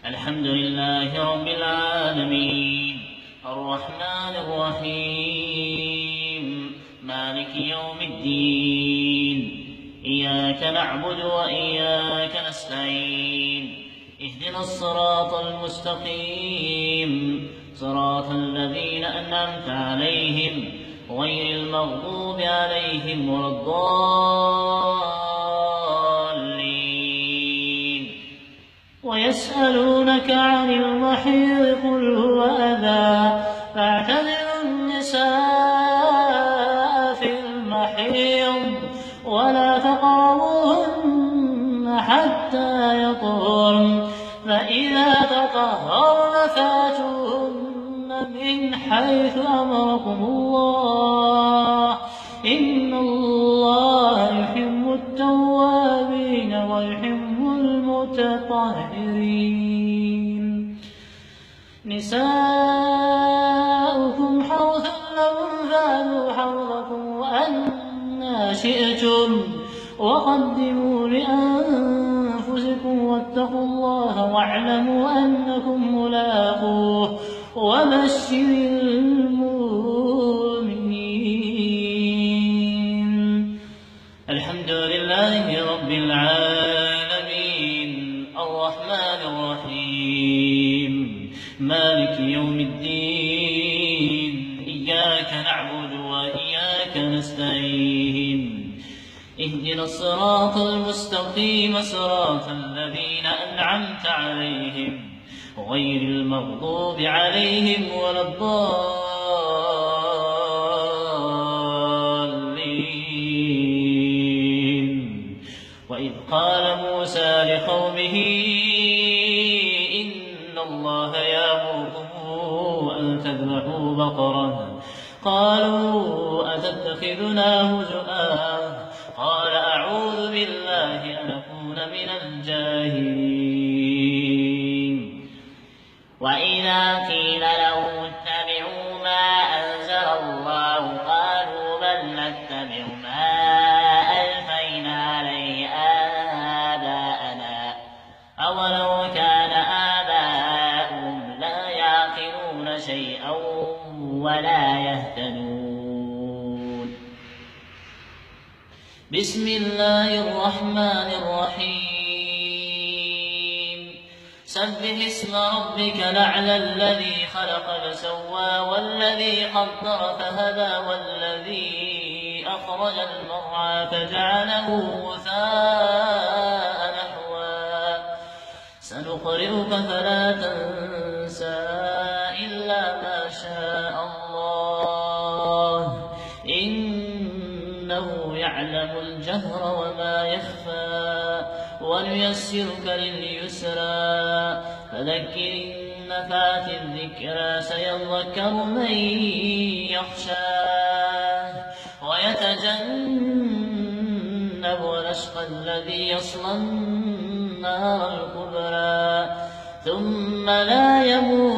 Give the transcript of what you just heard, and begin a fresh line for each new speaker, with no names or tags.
الحمد لله رب العالمين الرحمن الرحيم مالك يوم الدين إياك نعبد وإياك نستعين اهدنا الصراط المستقيم صراط الذين أنعمت عليهم غير المغضوب عليهم ولا الضالين. ويسألونك عن المحيض قل هو أذى فاعتزلوا النساء في المحيض ولا تقربوهن حتى يطهرن فإذا تطهرن فاتوهن من حيث أمركم الله إن الله يحب التوابين ويحب المتطهرين. نساؤكم حرث لكم فأتوا حرثكم أنى شئتم وقدموا لأنفسكم واتقوا الله واعلموا أنكم ملاقوه وبشر المؤمنين. الحمد لله رب العالمين الرحمن الرحيم مالك يوم الدين إياك نعبد وإياك نستعين اهدنا الصراط المستقيم صراط الذين أنعمت عليهم غير المغضوب عليهم ولا الضالين. وإذ قال موسى لقومه إن الله يأمركم أن تذبحوا بقرة قالوا أتتخذنا هزؤا قال أعوذ بالله أن أكون من الجاهلين. وإذا قيل لهم اتبعوا ما أنزل الله قالوا بل نتبع ما ألفينا عليه آباءنا أولو كان آباؤهم لا يعقلون شيئا ولا يهتدون. بسم الله الرحمن الرحيم سبح اسم ربك الأعلى الذي خلق فسوى والذي قدر فهدى والذي أخرج المرعى فجعله غثاء نحوا سنقرئك فلا تنسى إلا ما شاء الله إنه يعلم الجهر وما يخفى ونيسرك لليسرى فذكر إن نفعت الذكرى سيذكر من يخشى ويتجنبها الأشقى الذي يصلى النار الكبرى ثم لا يموت